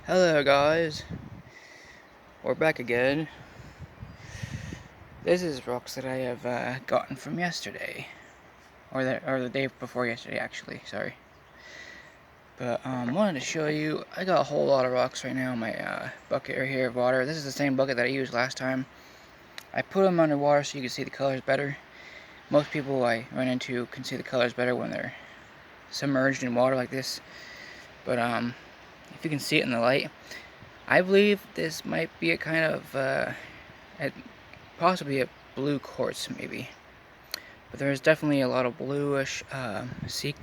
Hello guys, we're back again. This is rocks that I have gotten from yesterday, or the day before yesterday actually, sorry. But wanted to show you, I got a whole lot of rocks right now in my bucket right here of water. This is the same bucket that I used last time. I put them underwater so you can see the colors better. Most people I run into can see the colors better when they're submerged in water like this. But if you can see it in the light, I believe this might be a kind of possibly a blue quartz, maybe. But there's definitely a lot of bluish sea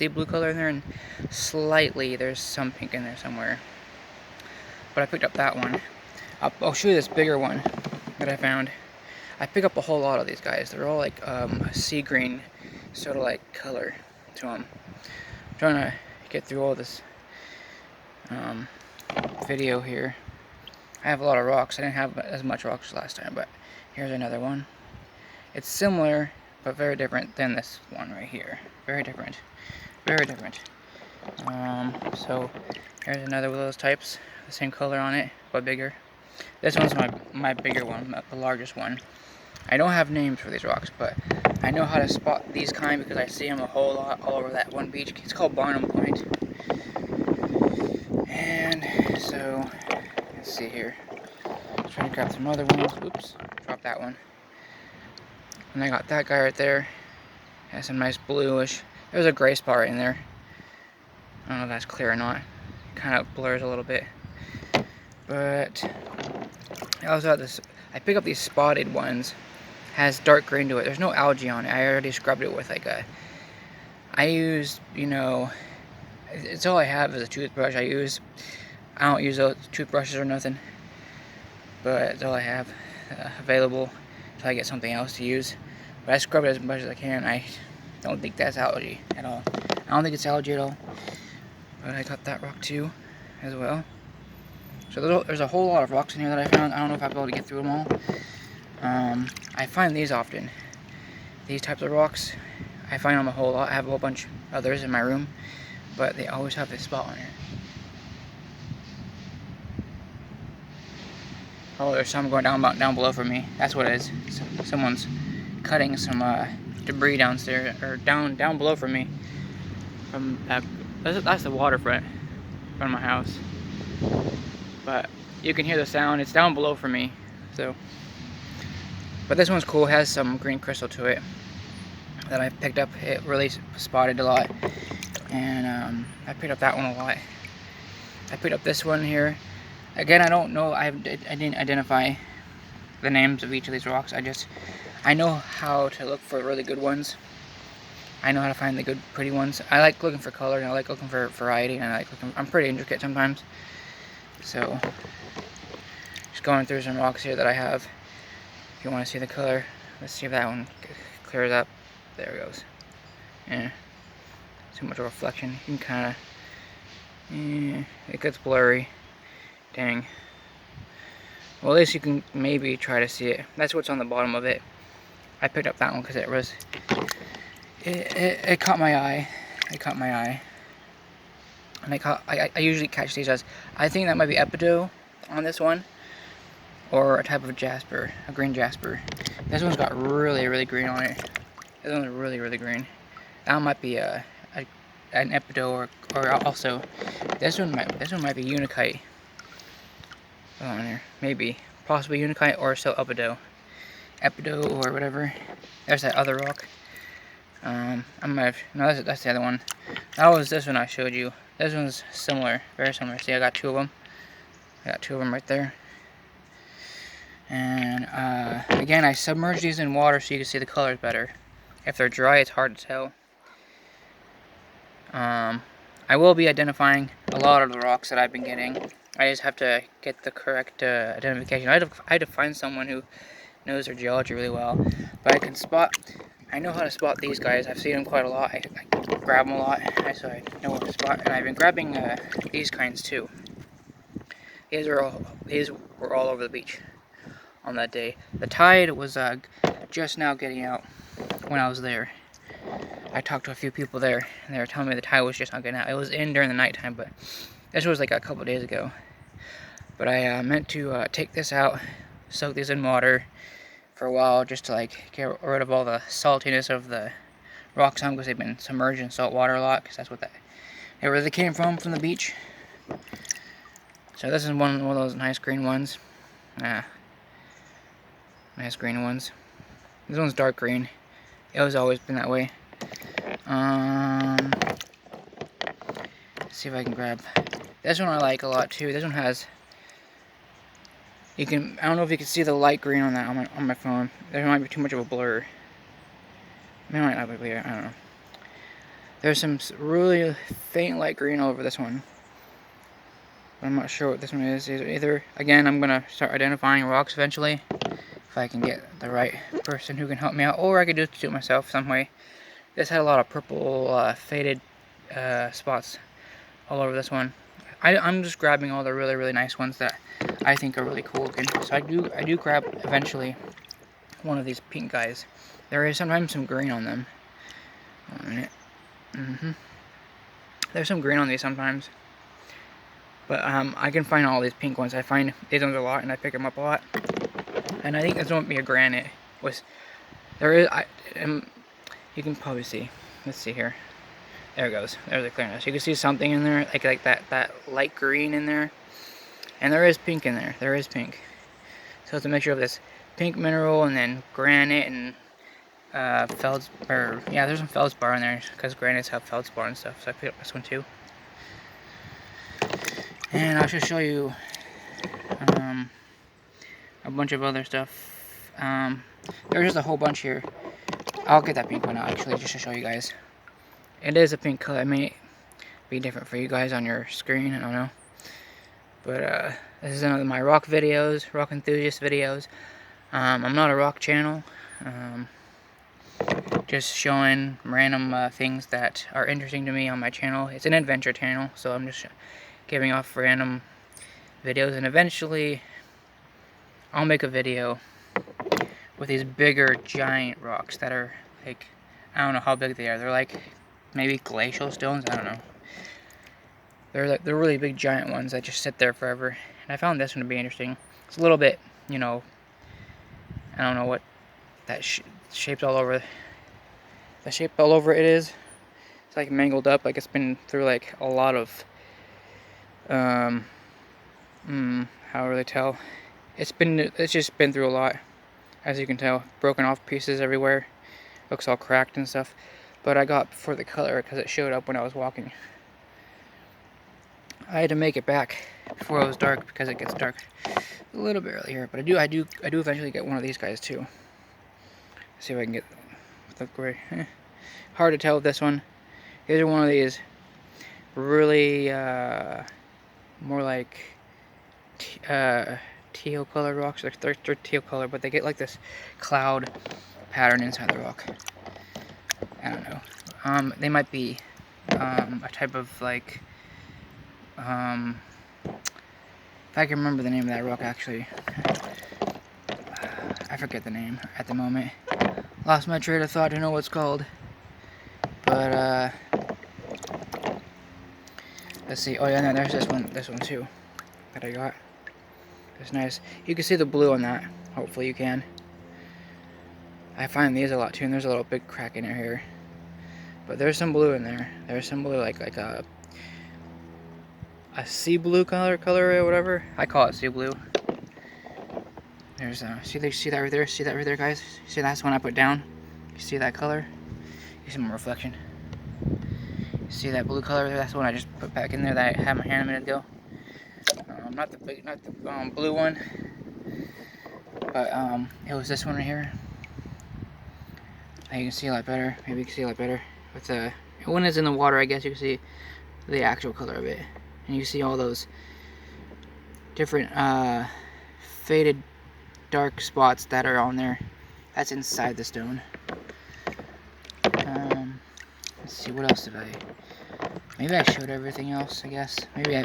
blue color in there, and slightly there's some pink in there somewhere. But I picked up that one. I'll show you this bigger one that I found. I picked up a whole lot of these guys. They're all like a sea green sort of like color to them. I'm trying to get through all this video here. I have a lot of rocks. I didn't have as much rocks last time, but here's another one. It's similar, but very different than this one right here. Very different. Very different. So here's another one of those types. The same color on it, but bigger. This one's my bigger one, the largest one. I don't have names for these rocks, but I know how to spot these kind because I see them a whole lot all over that one beach. It's called Barnum Point. And so, let's see here. Let's try to grab some other ones. Oops, drop that one. And I got that guy right there. Has some nice bluish. There's a gray spot right in there. I don't know if that's clear or not. It kind of blurs a little bit. But I also have this. I pick up these spotted ones. Has dark green to it. There's no algae on it. I already scrubbed it with I use, it's all I have is a toothbrush. I don't use those toothbrushes or nothing. But it's all I have available until I get something else to use. But I scrub it as much as I can. I don't think that's algae at all. I don't think it's algae at all. But I got that rock too, as well. So there's a whole lot of rocks in here that I found. I don't know if I'll be able to get through them all. I find these often. These types of rocks, I find them a whole lot. I have a whole bunch of others in my room, but they always have this spot on here. Oh, there's some going down below from me. That's what it is. Someone's cutting some debris downstairs, or down below from me. From that's the waterfront in front of my house. But you can hear the sound. It's down below from me. So, but this one's cool. It has some green crystal to it that I picked up. It really spotted a lot, and I picked up that one a lot. I picked up this one here. Again, I don't know. I didn't identify the names of each of these rocks. I know how to look for really good ones. I know how to find the good, pretty ones. I like looking for color, and I like looking for variety, and I'm pretty intricate sometimes. So, just going through some rocks here that I have. If you want to see the color, let's see if that one clears up. There it goes. Yeah, too much reflection. You can kind of, it gets blurry. Dang. Well, at least you can maybe try to see it. That's what's on the bottom of it. I picked up that one because it caught my eye. It caught my eye. And I usually catch these as, I think that might be epidote on this one, or a type of jasper, a green jasper. This one's got really, really green on it. This one's really, really green. That might be an epidote, or also this one might be unikite. On here, maybe, possibly unikite, or still epidote, or whatever. There's that other rock. I might have, no, that's the other one. That was this one I showed you. This one's similar, very similar. See, I got two of them. I got two of them right there. And again, I submerge these in water so you can see the colors better. If they're dry, it's hard to tell. I will be identifying a lot of the rocks that I've been getting. I just have to get the correct identification. I had to find someone who knows their geology really well. But I know how to spot these guys. I've seen them quite a lot. I grab them a lot, so I know what to spot. And I've been grabbing these kinds too. These were all over the beach on that day. The tide was just now getting out when I was there. I talked to a few people there, and they were telling me the tide was just not getting out. It was in during the nighttime, but This was like a couple days ago. But I meant to take this out, soak these in water for a while, just to like get rid of all the saltiness of the rocks on, because they've been submerged in salt water a lot, because that's what they really came from the beach. So this is one of those nice green ones. Nice green ones. This one's dark green. It was always been that way. Let's see if I can grab this one. I like a lot too. This one has, I don't know if you can see the light green on that on my phone. There might be too much of a blur. It might not be clear. I don't know. There's some really faint light green all over this one. I'm not sure what this one is either. Again, I'm gonna start identifying rocks eventually, if I can get the right person who can help me out, or I could just do it myself some way. This had a lot of purple faded spots all over this one. I'm just grabbing all the really nice ones that I think are really cool looking. So I do grab eventually one of these pink guys. There is sometimes some green on them. One minute. There's some green on these sometimes. But I can find all these pink ones. I find these ones a lot, and I pick them up a lot. And I think this one would be a granite. There is, you can probably see. Let's see here. There it goes. There's the clearness. You can see something in there, like that light green in there. And there is pink in there. There is pink. So it's a mixture of this pink mineral and then granite and feldspar. Yeah, there's some feldspar in there because granites have feldspar and stuff. So I picked up this one too. And I'll just show you a bunch of other stuff. There's just a whole bunch here. I'll get that pink one out actually, just to show you guys. It is a pink color. It may be different for you guys on your screen, I don't know. But this is another of my rock videos, rock enthusiast videos. I'm not a rock channel. Just showing random things that are interesting to me on my channel. It's an adventure channel, so I'm just giving off random videos, and eventually I'll make a video with these bigger giant rocks that are like, I don't know how big they are. They're like maybe glacial stones, I don't know. They're really big giant ones that just sit there forever. And I found this one to be interesting. It's a little bit, you know, I don't know what that shaped all over. The shape all over it is. It's like mangled up, like it's been through like a lot of how really tell? It's just been through a lot, as you can tell. Broken off pieces everywhere. Looks all cracked and stuff. But I got for the color because it showed up when I was walking. I had to make it back before it was dark because it gets dark a little bit earlier. But I do eventually get one of these guys too. Let's see if I can get the gray. Hard to tell with this one. These are one of these really more like teal color rocks. They're teal color, but they get like this cloud pattern inside the rock. I don't know. They might be a type of like if I can remember the name of that rock actually. I forget the name at the moment. Lost my train of thought to know what it's called. But let's see. Oh yeah, no, there's this one too that I got. It's nice. You can see the blue on that. Hopefully you can. I find these a lot too, and there's a little big crack in it here. But there's some blue in there. There's some blue, like a sea blue color or whatever. I call it sea blue. There's see that right there? See that right there, guys? See that's one I put down? You see that color? You see my reflection. You see that blue color there? That's the one I just put back in there that I had my hand a minute ago. Not the blue one, but it was this one right here. You can see a lot better. Maybe you can see a lot better. It's when it's in the water, I guess you can see the actual color of it, and you see all those different faded dark spots that are on there. That's inside the stone. Let's see, what else did maybe I showed everything else, I guess. Maybe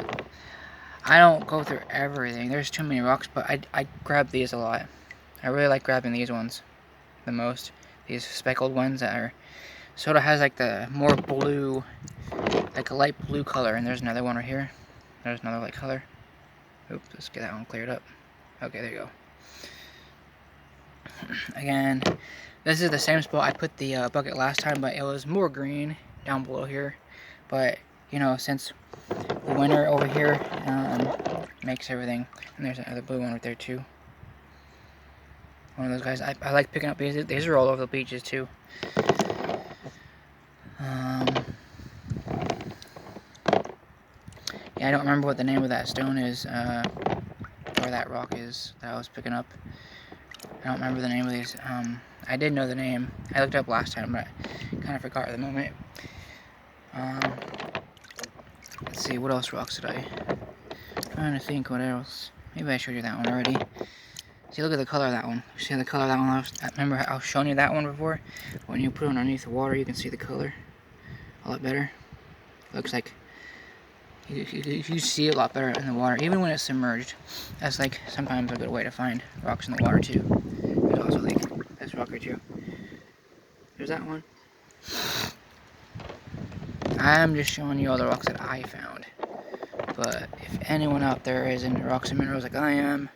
I don't go through everything. There's too many rocks, but I grab these a lot. I really like grabbing these ones the most. These speckled ones that are sort of has like the more blue, like a light blue color. And there's another one right here. There's another light color. Oops, let's get that one cleared up. Okay, there you go. Again, this is the same spot I put the bucket last time, but it was more green down below here. But, you know, since the winter over here makes everything. And there's another blue one right there too. One of those guys. I like picking up these. These are all over the beaches too. Yeah, I don't remember what the name of that stone is, or that rock is that I was picking up. I don't remember the name of these. I did know the name. I looked it up last time, but I kind of forgot at the moment. Let's see, what else rocks did I? I'm trying to think what else. Maybe I showed you that one already. See, look at the color of that one. See the color of that one? Remember I was showing you that one before? When you put it underneath the water, you can see the color a lot better. Looks like you see it a lot better in the water, even when it's submerged. That's like sometimes a good way to find rocks in the water too. There's also like this rock right here. There's that one. I'm just showing you all the rocks that I found. But if anyone out there is into rocks and minerals like I am,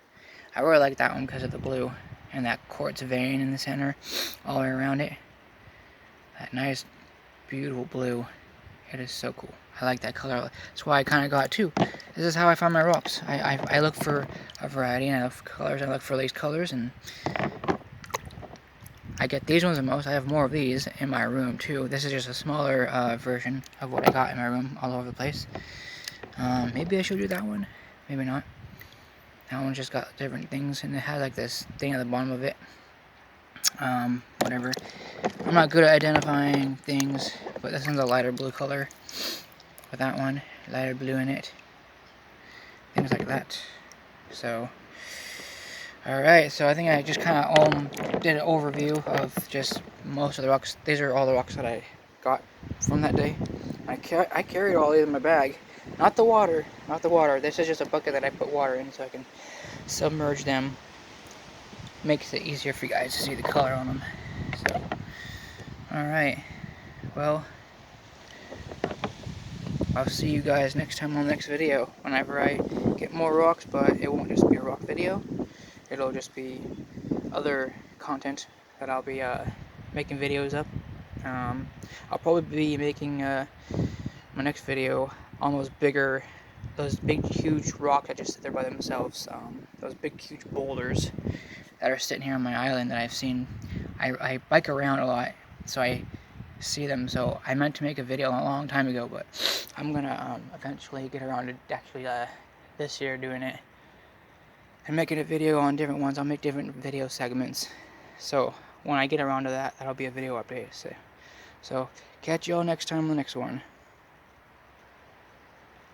I really like that one because of the blue and that quartz vein in the center, all the way around it. That nice, beautiful blue. It is so cool. I like that color. That's why I kind of got it too. This is how I find my rocks. I look for a variety, and I look for colors. I look for these colors, and I get these ones the most. I have more of these in my room too. This is just a smaller version of what I got in my room all over the place. Maybe I showed you that one. Maybe not. That one's just got different things, and it has like this thing at the bottom of it. Whatever. I'm not good at identifying things, but this one's a lighter blue color. With that one, lighter blue in it. Things like that. So, alright, so I think I just kind of did an overview of just most of the rocks. These are all the rocks that I got from that day. I carried all these in my bag. Not the water. This is just a bucket that I put water in so I can submerge them. Makes it easier for you guys to see the color on them. So, alright. Well, I'll see you guys next time on the next video. Whenever I get more rocks, but it won't just be a rock video. It'll just be other content that I'll be making videos of. I'll probably be making my next video on those big huge rocks that just sit there by themselves. Those big huge boulders that are sitting here on my island that I've seen. I bike around a lot, so I see them. So I meant to make a video a long time ago, but I'm gonna eventually get around to actually this year doing it and making a video on different ones. I'll make different video segments. So when I get around to that, that'll be a video update. So catch y'all next time on the next one.